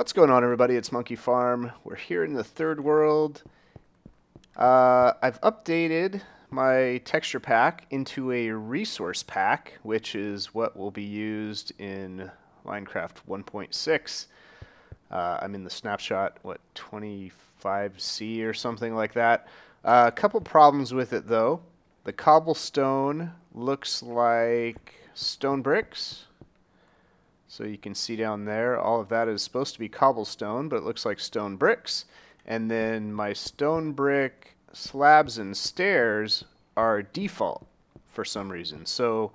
What's going on, everybody? It's Monkey Farm. We're here in the third world. I've updated my texture pack into a resource pack, which is what will be used in Minecraft 1.6. I'm in the snapshot, 25C or something like that. A couple problems with it, though. The cobblestone looks like stone bricks. So you can see down there, all of that is supposed to be cobblestone, but it looks like stone bricks. And then my stone brick slabs and stairs are default for some reason. So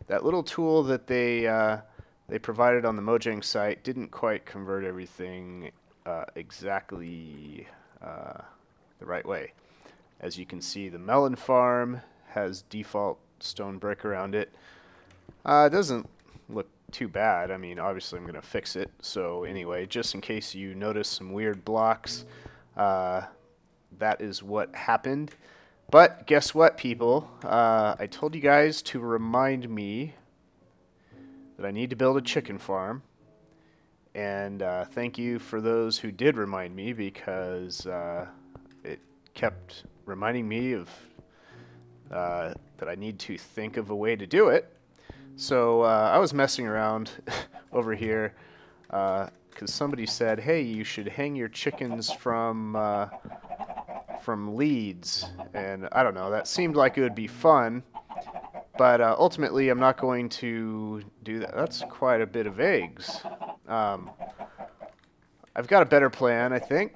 that little tool that they provided on the Mojang site didn't quite convert everything exactly the right way. As you can see, the melon farm has default stone brick around it. It doesn't look too bad. I mean, obviously I'm going to fix it. So anyway, just in case you notice some weird blocks, that is what happened. But guess what, people? I told you guys to remind me that I need to build a chicken farm. And thank you for those who did remind me, because it kept reminding me of that I need to think of a way to do it. So I was messing around over here because somebody said, hey, you should hang your chickens from leads. And I don't know, that seemed like it would be fun. But ultimately, I'm not going to do that. That's quite a bit of eggs. I've got a better plan, I think.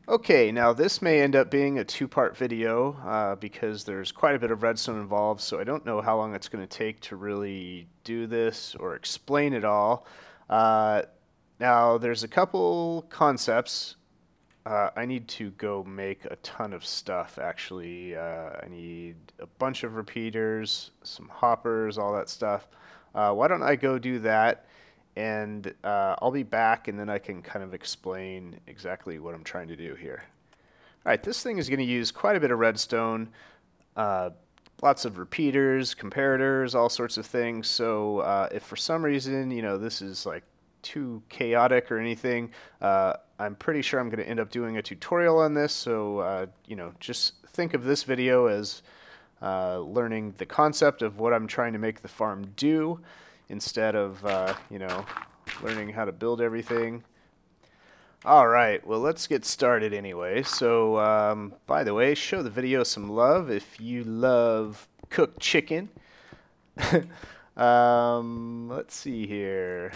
Okay, now this may end up being a two-part video because there's quite a bit of redstone involved, so I don't know how long it's going to take to really do this or explain it all. Now, there's a couple concepts. I need to go make a ton of stuff, actually. I need a bunch of repeaters, some hoppers, all that stuff. Why don't I go do that? And I'll be back, and then I can kind of explain exactly what I'm trying to do here. All right, this thing is going to use quite a bit of redstone, lots of repeaters, comparators, all sorts of things. So if for some reason, this is like too chaotic or anything, I'm pretty sure I'm going to end up doing a tutorial on this. So, just think of this video as learning the concept of what I'm trying to make the farm do, instead of, learning how to build everything. All right, well, let's get started anyway. So, by the way, show the video some love if you love cooked chicken. Let's see here.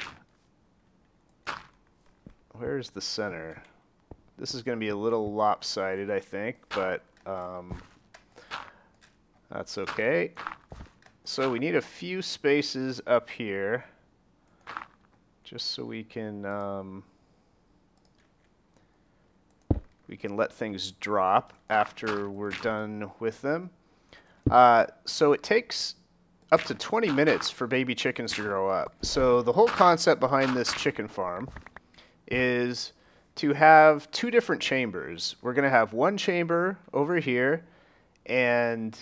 Where's the center? This is going to be a little lopsided, I think, but that's okay. So we need a few spaces up here, just so we can let things drop after we're done with them. So it takes up to 20 minutes for baby chickens to grow up. So the whole concept behind this chicken farm is to have two different chambers. We're going to have one chamber over here, and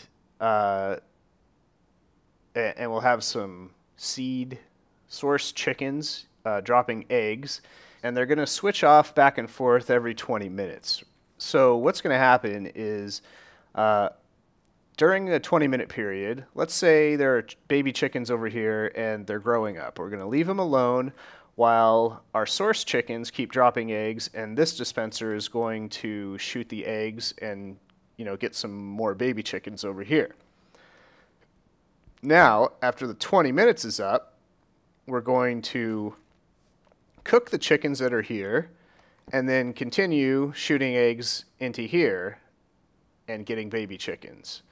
we'll have some seed source chickens dropping eggs, and they're going to switch off back and forth every 20 minutes. So what's going to happen is during the 20-minute period, let's say there are baby chickens over here and they're growing up. We're going to leave them alone while our source chickens keep dropping eggs, and this dispenser is going to shoot the eggs and get some more baby chickens over here. Now, after the 20 minutes is up, we're going to cook the chickens that are here and then continue shooting eggs into here and getting baby chickens.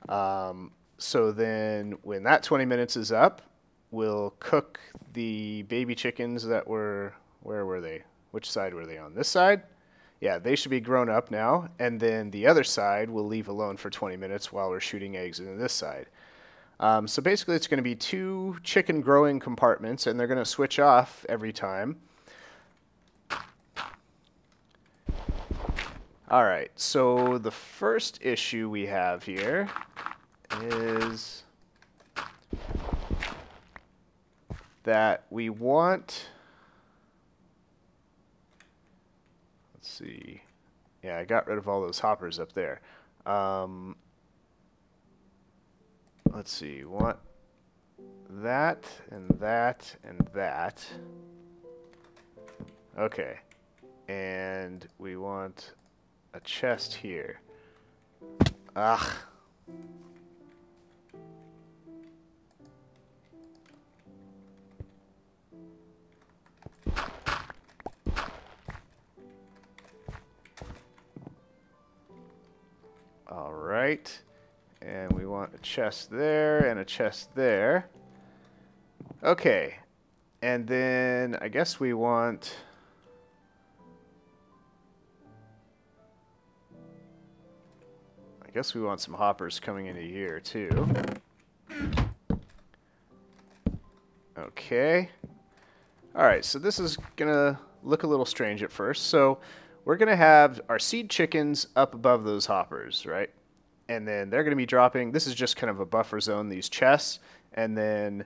So then when that 20 minutes is up, we'll cook the baby chickens that were, where were they? Which side were they on? This side? Yeah, they should be grown up now. And then the other side we'll leave alone for 20 minutes while we're shooting eggs into this side. So basically it's going to be two chicken growing compartments, and they're going to switch off every time. Alright, so the first issue we have here is that we want see. Yeah, I got rid of all those hoppers up there. Let's see. Want that and that and that. Okay. And we want a chest here. Ugh. All right. And we want a chest there and a chest there. Okay. And then I guess we want... some hoppers coming into here too. Okay. Alright, so this is gonna look a little strange at first. So we're gonna have our seed chickens up above those hoppers, right? And then they're gonna be dropping, this is just kind of a buffer zone, these chests. And then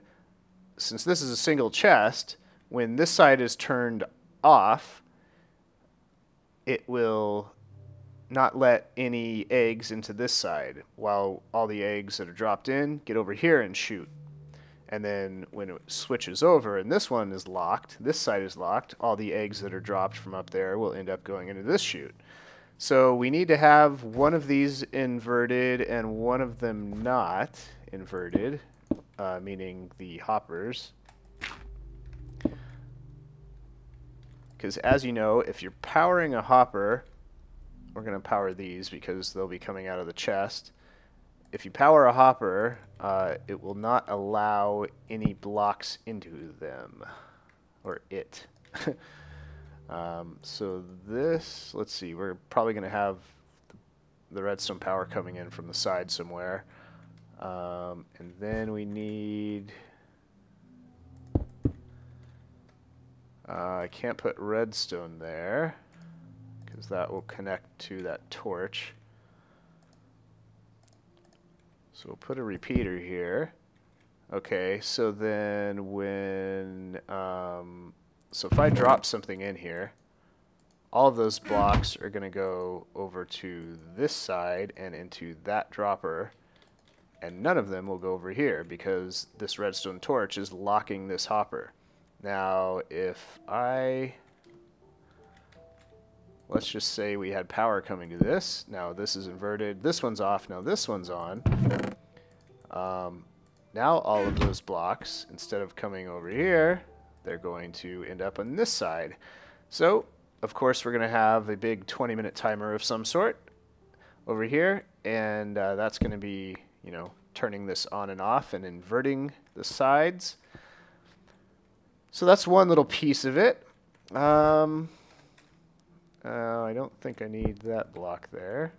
since this is a single chest, when this side is turned off, it will not let any eggs into this side, while all the eggs that are dropped in get over here and shoot. And then when it switches over and this one is locked, this side is locked, all the eggs that are dropped from up there will end up going into this chute. So we need to have one of these inverted and one of them not inverted, meaning the hoppers. Because as you know, if you're powering a hopper, we're going to power these because they'll be coming out of the chest. If you power a hopper, it will not allow any blocks into them, or it. So this, let's see, we're probably going to have the redstone power coming in from the side somewhere. And then we need... I can't put redstone there, because that will connect to that torch. So we'll put a repeater here. Okay, so then when... so if I drop something in here, all of those blocks are going to go over to this side and into that dropper, and none of them will go over here because this redstone torch is locking this hopper. Now, if I... let's just say we had power coming to this. Now this is inverted. This one's off. Now this one's on. Now all of those blocks, instead of coming over here, they're going to end up on this side. So, of course, we're going to have a big 20-minute timer of some sort over here. And that's going to be, you know, turning this on and off and inverting the sides. So that's one little piece of it. I don't think I need that block there.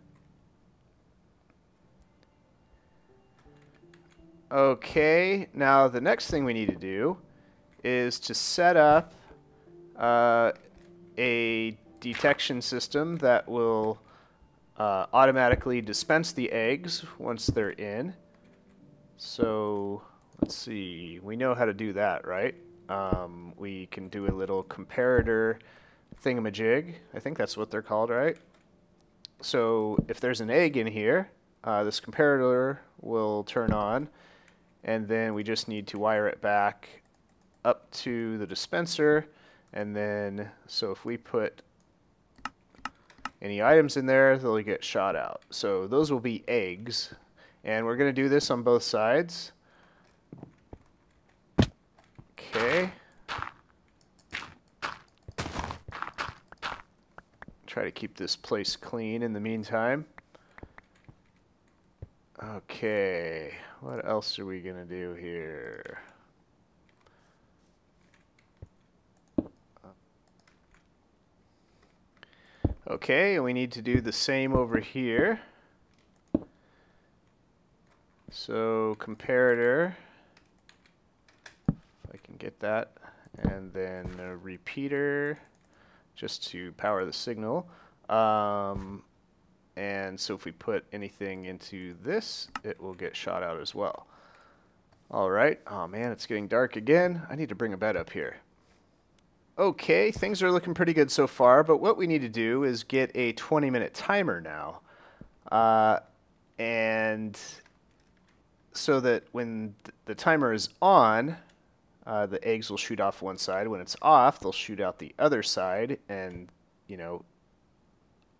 Okay, now the next thing we need to do is to set up a detection system that will automatically dispense the eggs once they're in. So let's see, we know how to do that, right? We can do a little comparator thingamajig. I think that's what they're called, right? So if there's an egg in here, this comparator will turn on, and then we just need to wire it back up to the dispenser. And then, so if we put any items in there, they'll get shot out. So those will be eggs, and we're going to do this on both sides. Okay. Try to keep this place clean in the meantime. Okay, what else are we gonna do here? Okay, and we need to do the same over here. So comparator, if I can get that, and then a repeater just to power the signal. And so if we put anything into this, it will get shot out as well. All right. Oh man, it's getting dark again. I need to bring a bed up here. Okay, things are looking pretty good so far, but what we need to do is get a 20-minute timer now. Uh, and so that when the timer is on, the eggs will shoot off one side. When it's off, they'll shoot out the other side, and you know,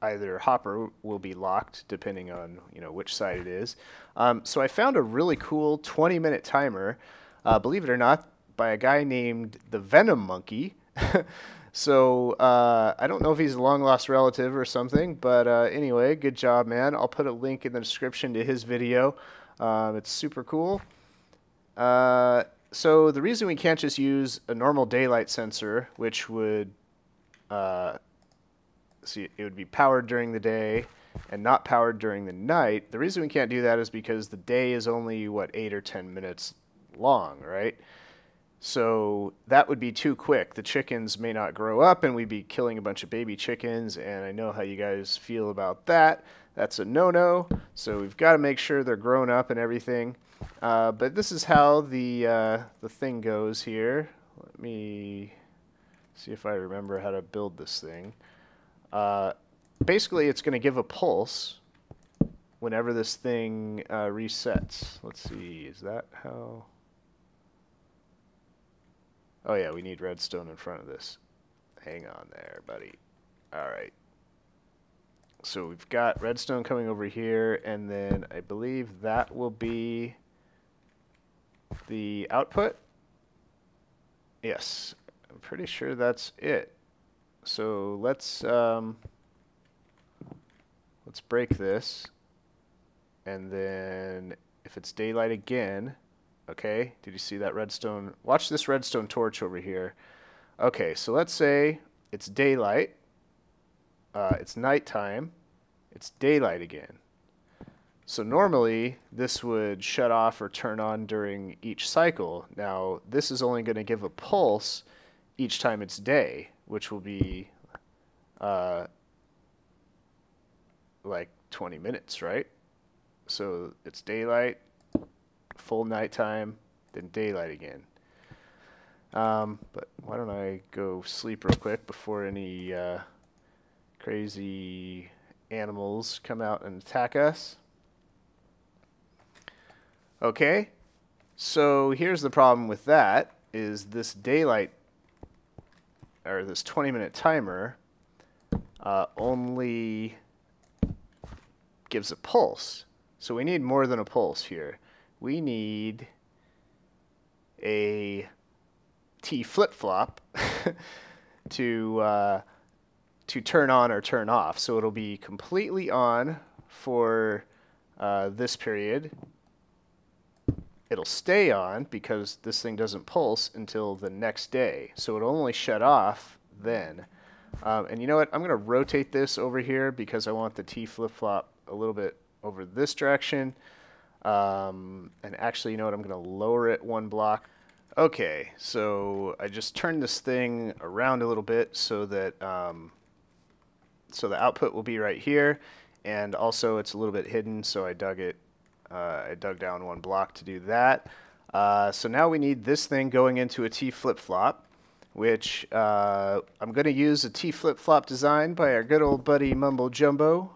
either hopper will be locked depending on which side it is. So I found a really cool 20-minute timer, believe it or not, by a guy named the Venom Monkey. So I don't know if he's a long lost relative or something, but anyway, good job, man. I'll put a link in the description to his video. It's super cool. So the reason we can't just use a normal daylight sensor, which would see it would be powered during the day and not powered during the night. The reason we can't do that is because the day is only what 8 or 10 minutes long, right? So that would be too quick. The chickens may not grow up and we'd be killing a bunch of baby chickens, and I know how you guys feel about that. That's a no-no. So we've got to make sure they're grown up and everything. But this is how the thing goes here. Let me see if I remember how to build this thing. Basically, it's going to give a pulse whenever this thing resets. Let's see, is that how? Oh yeah, we need redstone in front of this. Hang on there, buddy. All right. So we've got redstone coming over here, and then I believe that will be the output. Yes, I'm pretty sure that's it. So let's break this, and then if it's daylight again, okay, did you see that redstone? Watch this redstone torch over here. Okay, so let's say it's daylight, it's nighttime, it's daylight again. So normally this would shut off or turn on during each cycle. Now this is only going to give a pulse each time it's day, which will be like 20 minutes, right? So it's daylight, full nighttime, then daylight again. But why don't I go sleep real quick before any crazy animals come out and attack us. Okay, so here's the problem with that, is this daylight, or this 20-minute timer, only gives a pulse. So we need more than a pulse here. We need a T flip-flop to turn on or turn off. So it'll be completely on for this period. It'll stay on because this thing doesn't pulse until the next day. So it'll only shut off then. And you know what? I'm going to rotate this over here because I want the T flip-flop a little bit over this direction. And actually, you know what? I'm going to lower it one block. Okay, so I just turned this thing around a little bit so that so the output will be right here, and also it's a little bit hidden, so I dug down one block to do that. So now we need this thing going into a T flip-flop, which I'm going to use a T flip-flop design by our good old buddy Mumbo Jumbo.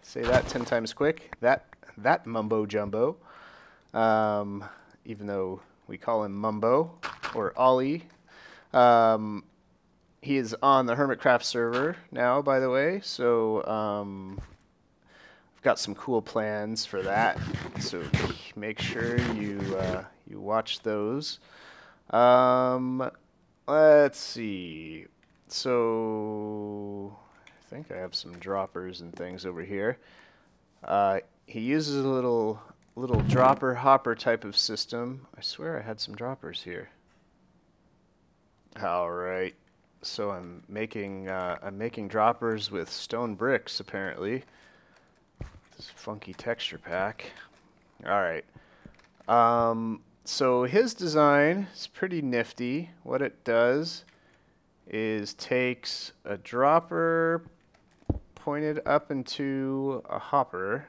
Say that 10 times quick. That Mumbo Jumbo. Even though we call him Mumbo or Ollie. He is on the Hermitcraft server now, by the way, so I've got some cool plans for that. So make sure you watch those. Let's see. So I think I have some droppers and things over here. He uses a little dropper hopper type of system. I swear I had some droppers here. All right. So I'm making droppers with stone bricks apparently. This funky texture pack. All right. So his design is pretty nifty. What it does is takes a dropper pointed up into a hopper,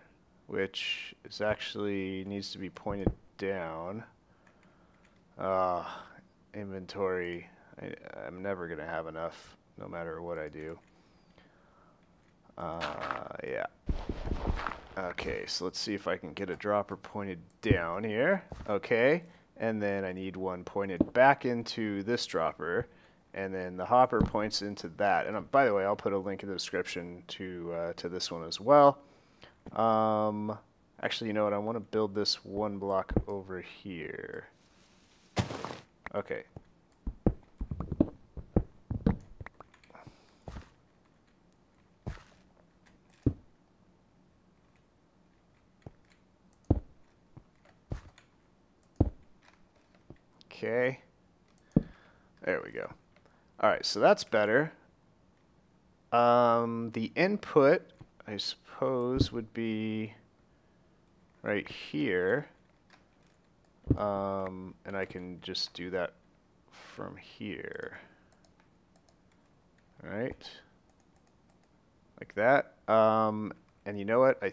which is actually needs to be pointed down. Inventory. I'm never going to have enough, no matter what I do. Yeah. Okay, so let's see if I can get a dropper pointed down here. Okay, and then I need one pointed back into this dropper, and then the hopper points into that. And by the way, I'll put a link in the description to this one as well. Actually, you know what? I want to build this one block over here. Okay. Okay. There we go. All right, so that's better. The input, I suppose, would be right here. And I can just do that from here. All right. Like that. And you know what? I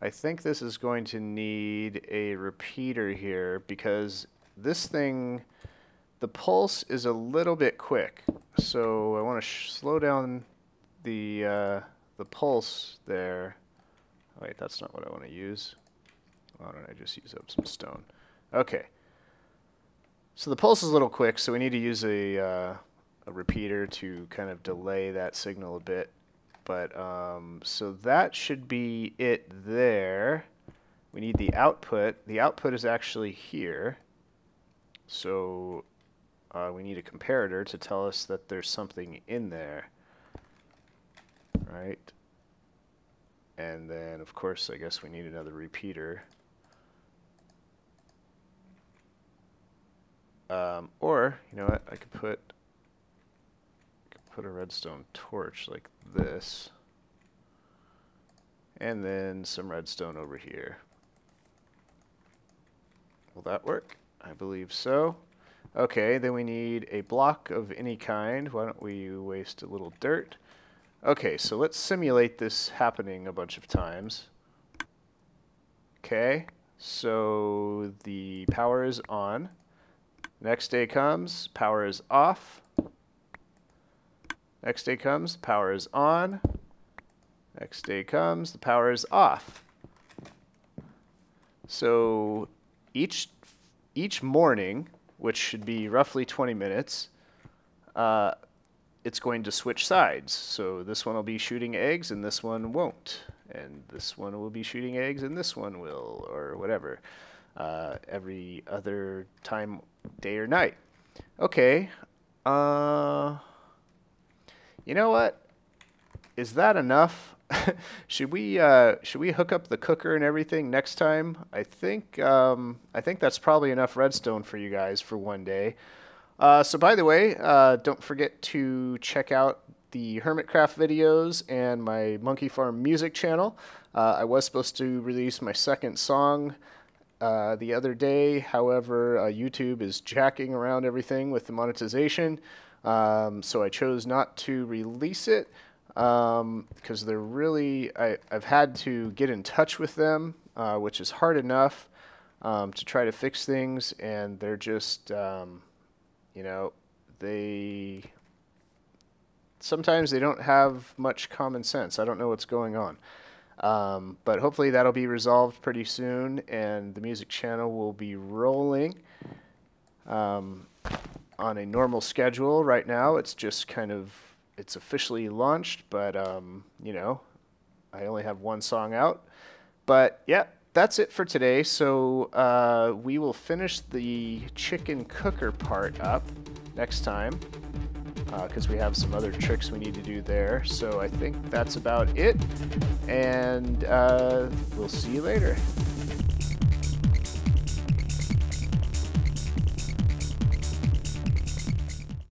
think this is going to need a repeater here because this thing, the pulse is a little bit quick. So I want to slow down the pulse there. Oh, wait, that's not what I want to use. Why don't I just use up some stone? Okay. So the pulse is a little quick, so we need to use a repeater to kind of delay that signal a bit. But so that should be it there. We need the output. The output is actually here. So we need a comparator to tell us that there's something in there. Right? And then, of course, I guess we need another repeater. Or, you know what, I could put a redstone torch like this. And then some redstone over here. Will that work? I believe so. Okay, then we need a block of any kind. Why don't we waste a little dirt? Okay, so let's simulate this happening a bunch of times. Okay, so the power is on. Next day comes, power is off. Next day comes, power is on. Next day comes, the power is off. So each morning, which should be roughly 20 minutes, it's going to switch sides. So this one will be shooting eggs and this one won't. And this one will be shooting eggs and this one will, or whatever. Every other time, day or night. Okay. You know what? Is that enough? Should we hook up the cooker and everything next time? I think that's probably enough redstone for you guys for one day. So by the way, don't forget to check out the Hermitcraft videos and my Monkey Farm music channel. I was supposed to release my second song the other day. However, YouTube is jacking around everything with the monetization. So I chose not to release it because they're really, I've had to get in touch with them, which is hard enough to try to fix things, and they're just, you know, sometimes they don't have much common sense. I don't know what's going on. But hopefully that'll be resolved pretty soon, and the music channel will be rolling on a normal schedule. Right now it's just kind of, it's officially launched, but you know, I only have one song out. But yeah, that's it for today. So we will finish the chicken cooker part up next time, because we have some other tricks we need to do there. So I think that's about it, and we'll see you later.